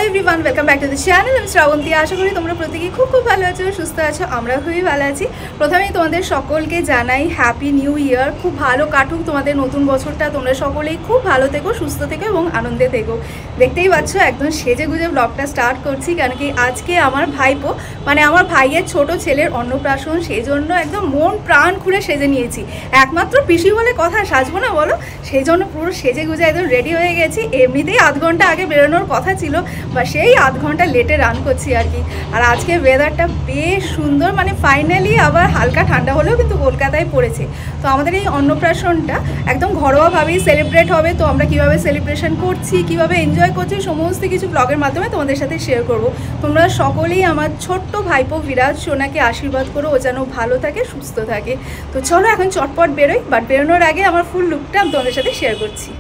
Everyone, welcome back to the channel. আমি শ্রাবন্তী। আশা করি তোমরা প্রত্যেকেই খুব ভালো আছো, সুস্থ আছো। আমরা খুবই ভালো আছি। প্রথমেই তোমাদের সকলকে জানাই হ্যাপি নিউ ইয়ার। খুব ভালো কাটুক তোমাদের নতুন বছরটা। তোমরা সকলেই খুব ভালো থেকো, সুস্থ থেকো এবং আনন্দে থেকো। দেখতেই পাচ্ছ একদম সেজে গুজে ব্লগটা স্টার্ট করছি, কারণ কি আজকে আমার ভাইপো মানে আমার ভাইয়ের ছোট ছেলের অন্নপ্রাশন, সেই জন্য একদম মন প্রাণ খুলে সেজে নিয়েছি। একমাত্র পিসি বলে কথা, সাজবো না বলো? সেই জন্য পুরো সেজে গুজে একদম রেডি হয়ে গেছি। এমনিতেই আধ ঘন্টা আগে বেরোনোর কথা ছিল, বা সেই আধ ঘন্টা লেটে রান করছি আর কি। আর আজকে ওয়েদারটা বেশ সুন্দর, মানে ফাইনালি আবার হালকা ঠান্ডা হলেও কিন্তু কলকাতায় পড়েছে। তো আমাদের এই অন্নপ্রাশনটা একদম ঘরোয়াভাবেই সেলিব্রেট হবে। তো আমরা কীভাবে সেলিব্রেশন করছি, কীভাবে এনজয় করছি, সমস্ত কিছু ব্লগের মাধ্যমে তোমাদের সাথে শেয়ার করব। তোমরা সকলেই আমার ছোট্ট ভাইপো বিরাজ সোনাকে আশীর্বাদ করো, ও যেন ভালো থাকে, সুস্থ থাকে। তো চলো এখন চটপট বেরোই, বাট বেরোনোর আগে আমার ফুল লুকটা আমি তোমাদের সাথে শেয়ার করছি।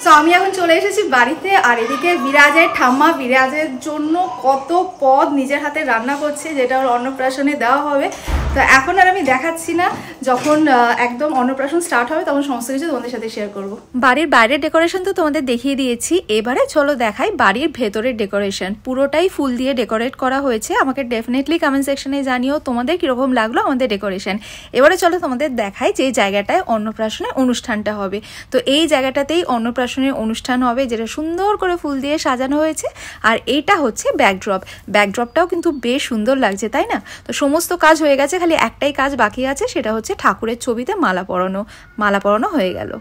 তো আমি এখন চলে এসেছি বাড়িতে, আর এদিকে বিরাজের ঠাম্মা বিরাজের জন্য কত পদ নিজের হাতে রান্না করছে, যেটা ওর অন্নপ্রাশনে দেওয়া হবে। তো এখন আর আমি দেখাচ্ছি না, যখন একদম অন্নপ্রাশন স্টার্ট হবে তখন সমস্ত কিছু তোমাদের সাথে শেয়ার করব। বাড়ির বাইরের ডেকোরেশন তো তোমাদের দেখিয়ে দিয়েছি, এবারে চলো দেখাই বাড়ির ভেতরের ডেকোরেশন। পুরোটাই ফুল দিয়ে ডেকোরেট করা হয়েছে। আমাকে ডেফিনেটলি কমেন্ট সেকশনে জানিও তোমাদের কীরকম লাগলো আমাদের ডেকোরেশন। এবারে চলো তোমাদের দেখাই যে জায়গাটায় অন্নপ্রাশনের অনুষ্ঠানটা হবে। তো এই জায়গাটাতেই অন্নপ্রাশনের অনুষ্ঠান হবে, যেটা সুন্দর করে ফুল দিয়ে সাজানো হয়েছে। আর এইটা হচ্ছে ব্যাকড্রপ। ব্যাকড্রপটাও কিন্তু বেশ সুন্দর লাগছে, তাই না? তো সমস্ত কাজ হয়ে গেছে, খালি একটাই কাজ বাকি আছে, সেটা হচ্ছে ঠাকুরের ছবিতে মালা পরানো। মালা পরানো হয়ে গেল।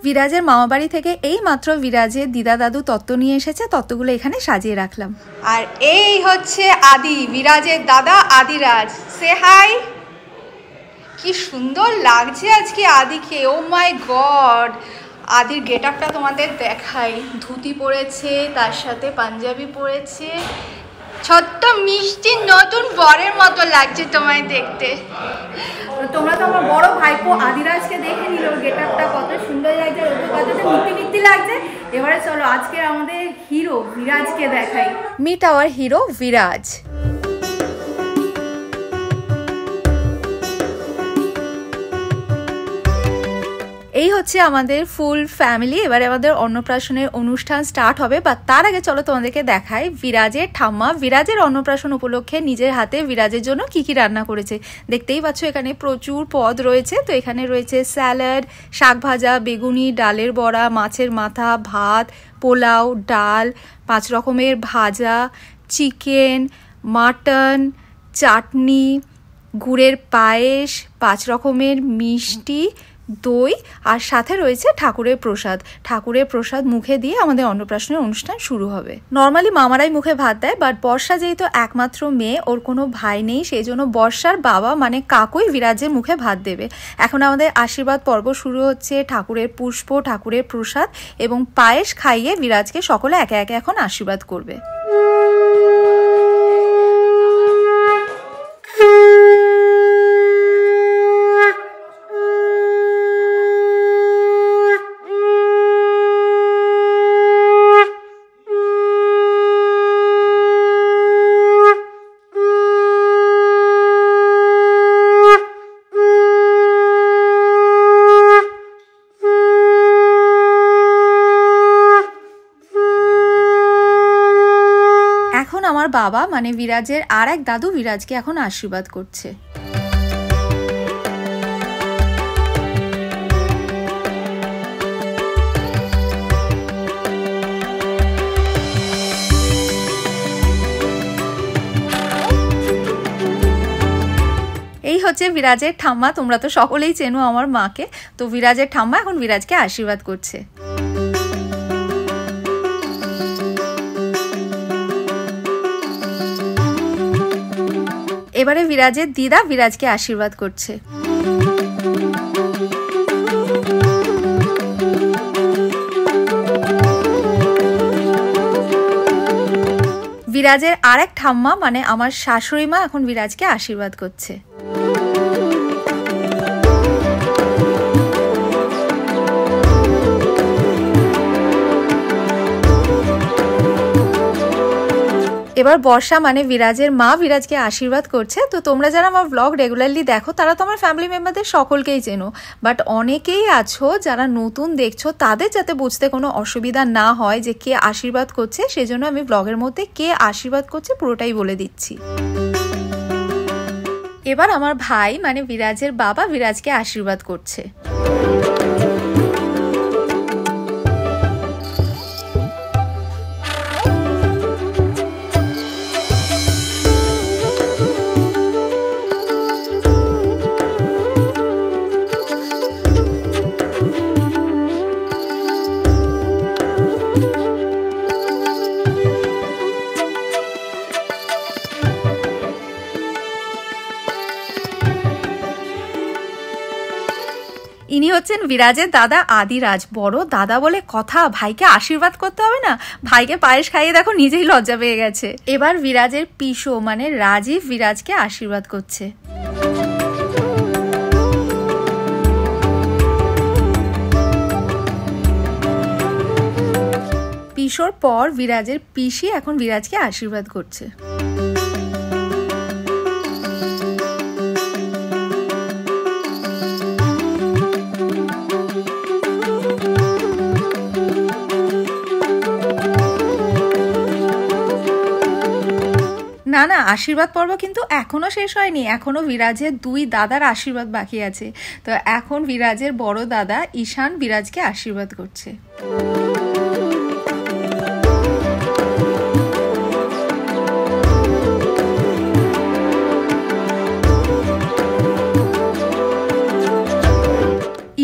বিরাজের মামাবাড়ি থেকে এই মাত্র বিরাজের দিদা দাদু তত্ত্ব নিয়ে এসেছে, তত্ত্বগুলো এখানে সাজিয়ে রাখলাম। আর এই হচ্ছে আদি, বিরাজের দাদা আদিরাজ। সে হাই। কি সুন্দর লাগছে আজকে আদিকে, ও মাই গড। আদির গেট আপটা তোমাদের দেখাই। ধুতি পরেছে, তার সাথে পাঞ্জাবি পরেছে, ছোট্ট মিষ্টি নতুন বরের মতো লাগছে তোমায় দেখতে। তোমরা তো আমার বড় ভাইপো আদিরাজকে দেখে নিল, গেট আপটা কত সুন্দর লাগছে, কত মিষ্টি লাগছে। এবারে চলো আজকে আমাদের হিরো বিরাজকে দেখাই। মিট আওয়ার হিরো বিরাজ। এই হচ্ছে আমাদের ফুল ফ্যামিলি। এবারে আমাদের অন্নপ্রাশনের অনুষ্ঠান স্টার্ট হবে, বা তার আগে চলো তোমাদেরকে দেখাই বিরাজের ঠাম্মা বিরাজের অন্নপ্রাশন উপলক্ষে নিজের হাতে বিরাজের জন্য কি কি রান্না করেছে। দেখতেই পাচ্ছ এখানে প্রচুর পদ রয়েছে। তো এখানে রয়েছে স্যালাড, শাক ভাজা, বেগুনি, ডালের বড়া, মাছের মাথা, ভাত, পোলাও, ডাল, 5 রকমের ভাজা, চিকেন, মাটন, চাটনি, গুড়ের পায়েস, 5 রকমের মিষ্টি, দই, আর সাথে রয়েছে ঠাকুরের প্রসাদ। ঠাকুরের প্রসাদ মুখে দিয়ে আমাদের অন্নপ্রাশনের অনুষ্ঠান শুরু হবে। নর্মালি মামারাই মুখে ভাত দেয়, বাট বর্ষা যেহেতু একমাত্র মেয়ে, ওর কোনো ভাই নেই, সেই জন্য বর্ষার বাবা মানে কাকুই বিরাজের মুখে ভাত দেবে। এখন আমাদের আশীর্বাদ পর্ব শুরু হচ্ছে। ঠাকুরের পুষ্প, ঠাকুরের প্রসাদ এবং পায়েস খাইয়ে বিরাজকে সকলে একে একে এখন আশীর্বাদ করবে। আমার বাবা মানে বিরাজের আর এক দাদু বিরাজকে এখন আশীর্বাদ করছে। এই হচ্ছে বিরাজের ঠাম্মা। তোমরা তো সকলেই চেনো আমার মাকে। তো বিরাজের ঠাম্মা এখন বিরাজকে আশীর্বাদ করছে। এবারে বিরাজের দিদা বিরাজকে আশীর্বাদ করছে। বিরাজের আরেক ঠাম্মা মানে আমার শাশুড়ি মা এখন বিরাজকে আশীর্বাদ করছে। এবার বর্ষা মানে বিরাজের মা বিরাজকে আশীর্বাদ করছে। তো তোমরা যারা আমার ব্লগ রেগুলারলি দেখো তারা তো আমার ফ্যামিলি মেম্বারদের সকলকেই চেনো, বাট অনেকেই আছো যারা নতুন দেখছো, তাদের যাতে বুঝতে কোনো অসুবিধা না হয় যে কে আশীর্বাদ করছে, সেজন্য আমি ব্লগের মধ্যে কে আশীর্বাদ করছে পুরোটাই বলে দিচ্ছি। এবার আমার ভাই মানে বিরাজের বাবা বিরাজকে আশীর্বাদ করছে। ইনি হচ্ছেন বিরাজের দাদা আদিরাজ, বড় দাদা বলে কথা। ভাইকে আশীর্বাদ করতে হবে না, ভাইকে পায়েস খাইয়ে দেখো নিজেই লজ্জা পেয়ে গেছে। এবার বিরাজের পিসো মানে রাজীব বিরাজকে আশীর্বাদ করছে। পিসোর পর বিরাজের পিসি এখন বিরাজকে আশীর্বাদ করছে। না না, আশীর্বাদ পর্ব কিন্তু এখনো শেষ হয়নি, এখনো বিরাজের দুই দাদার আশীর্বাদ বাকি আছে। তো এখন বিরাজের বড় দাদা ঈশান বিরাজকে আশীর্বাদ করছে।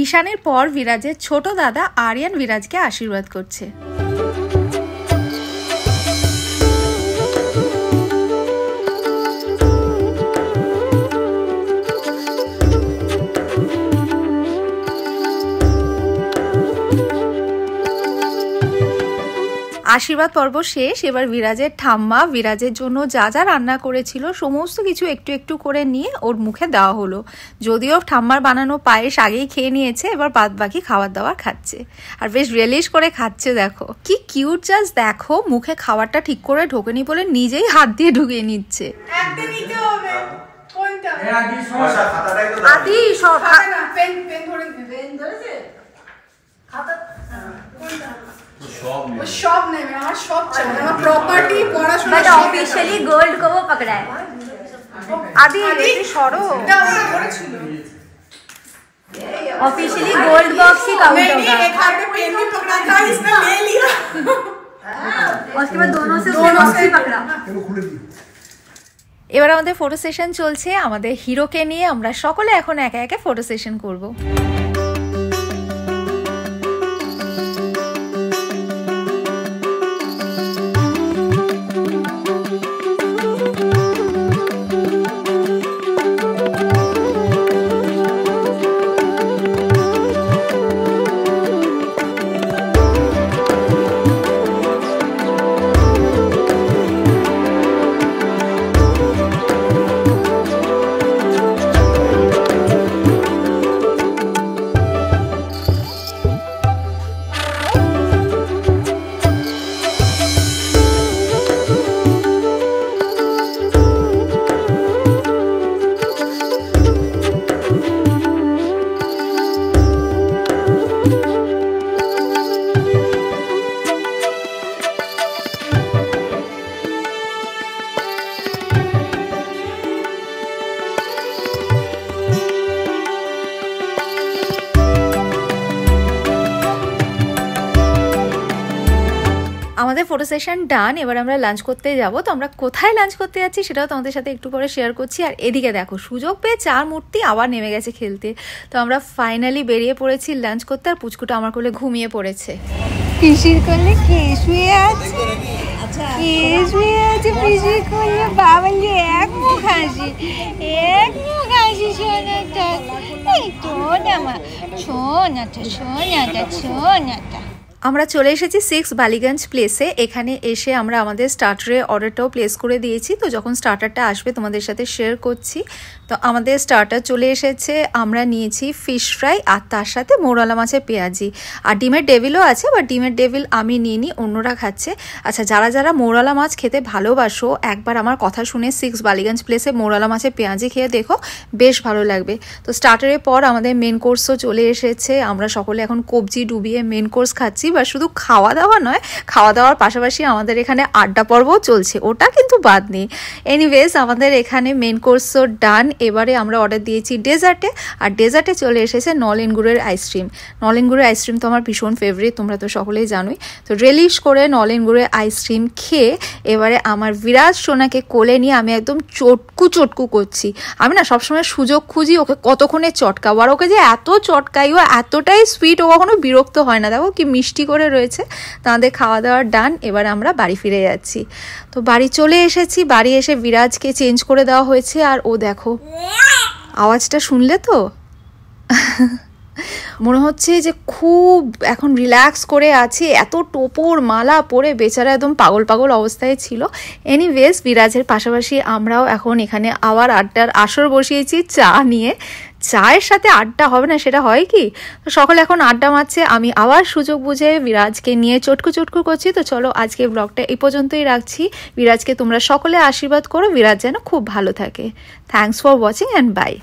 ঈশানের পর বিরাজের ছোট দাদা আরিয়ান বিরাজকে আশীর্বাদ করছে। আশীর্বাদ পর্ব শেষ। এবার বিরাজের ঠাম্মা বিরাজের জন্য যা যা রান্না করেছিল সমস্ত কিছু একটু একটু করে নিয়ে ওর মুখে দেওয়া হলো। যদিও ঠাম্মার বানানো পায়েস আগেই খেয়ে নিয়েছে, এবার বাদ বাকি খাবার দাবার খাচ্ছে, আর বেশ রিয়েলিশ করে খাচ্ছে। দেখো কি কিউট, জাস্ট দেখো, মুখে খাবারটা ঠিক করে ঢোকেনি বলে নিজেই হাত দিয়ে ঢুকিয়ে নিচ্ছে। সব নেবে, আমার সব চাই, আমার প্রপার্টি পড়াশোনা বাট অফিশিয়ালি গোল্ড को वो पकड़ा है। আদি এই সরো, এটা ওরা করেছিল ऑफिशियली गोल्ड बॉक्स ही काउंट नहीं होगा। एक हाथ में पेन भी पकड़ा था, इसने ले लिया और उसके बाद दोनों से उसने बॉक्स भी पकड़ा। এবার আমাদের ফটো সেশন চলছে। আমাদের হিরোকে নিয়ে আমরা সকলে এখন একা একা ফটো সেশন করবো। আমাদের ফটো সেশন ডান। এবার আমরা লাঞ্চ করতে যাব। তো আমরা কোথায় লাঞ্চ করতে যাচ্ছি সেটাও তোমাদের সাথে একটু পরে শেয়ার করছি। আর এদিকে দেখো, সুযোগ পেয়ে চার মূর্তি আবার নেমে গেছে খেলতে। তো আমরা ফাইনালি বেরিয়ে পড়েছি লাঞ্চ করতে, আর পুচকুটা আমার কোলে ঘুমিয়ে পড়েছে। পিসির কোলে কে শুয়ে আছে? কে শুয়ে আছে পিসির কোলে? বাবালি এক মুখ হাসি, এক মুখ হাসি সোনাটা। এই তো না মা, সোনাটা সোনাটা সোনাটা। আমরা চলে এসেছি 6 বালিগঞ্জ প্লেসে। এখানে এসে আমরা আমাদের স্টার্টারে অর্ডারটাও প্লেস করে দিয়েছি। তো যখন স্টার্টারটা আসবে তোমাদের সাথে শেয়ার করছি। তো আমাদের স্টার্টার চলে এসেছে। আমরা নিয়েছি ফিশ ফ্রাই আর তার সাথে মৌরলা মাছের পেঁয়াজি, আর ডিমের ডেভিলও আছে, বাট ডিমের ডেভিল আমি নিইনি, অন্যরা খাচ্ছে। আচ্ছা, যারা যারা মৌরলা মাছ খেতে ভালোবাসো একবার আমার কথা শুনে 6 বালিগঞ্জ প্লেসে মৌরলা মাছের পেঁয়াজি খেয়ে দেখো, বেশ ভালো লাগবে। তো স্টার্টারের পর আমাদের মেন কোর্সও চলে এসেছে। আমরা সকলে এখন কবজি ডুবিয়ে মেন কোর্স খাচ্ছি। বা শুধু খাওয়া দাওয়া নয়, খাওয়া দাওয়ার পাশাপাশি আমাদের এখানে আড্ডা পর্বও চলছে, ওটা কিন্তু বাদ নেই। এনিওয়েজ, আমাদের এখানে মেন কোর্সও ডান। এবারে আমরা অর্ডার দিয়েছি ডেজার্টে, আর ডেজার্টে চলে এসেছে নলেন গুড়ের আইসক্রিম। নলেন গুড়ের আইসক্রিম তো আমার ভীষণ ফেভারিট, তোমরা তো সকলেই জানোই। তো রিলিশ করে নলেন গুড়ের আইসক্রিম খেয়ে এবারে আমার বিরাজ সোনাকে কোলে নিয়ে আমি একদম চটকু করছি। আমি না সবসময় সুযোগ খুঁজি ওকে কতক্ষণে চটকাবো, আর ওকে যে এত চটকাই, ও এতটাই সুইট, ও কখনো বিরক্ত হয় না। দেখো কি মিষ্টি করে রয়েছে। তাদের খাওয়া দাওয়ার ডান। এবার আমরা বাড়ি ফিরে যাচ্ছি। তো বাড়ি চলে এসেছি। বাড়ি এসে বিরাজকে চেঞ্জ করে দেওয়া হয়েছে, আর ও দেখো আওয়াজটা শুনলে তো মনে হচ্ছে যে খুব এখন রিল্যাক্স করে আছে। এত টোপর মালা পরে বেচারা একদম পাগল পাগল অবস্থায় ছিল। এনিওয়েজ, বিরাজের পাশাপাশি আমরাও এখন এখানে আবার আড্ডার আসর বসিয়েছি চা নিয়ে। চায়ের সাথে আড্ডা হবে না, সেটা হয় কি? তো সকলে এখন আড্ডা মারছে, আমি আবার সুযোগ বুঝে বিরাজকে নিয়ে চটকু করছি। তো চলো, আজকে ব্লগটা এই পর্যন্তই রাখছি। বিরাজকে তোমরা সকলে আশীর্বাদ করো, বিরাজ যেন খুব ভালো থাকে। Thanks for watching and by.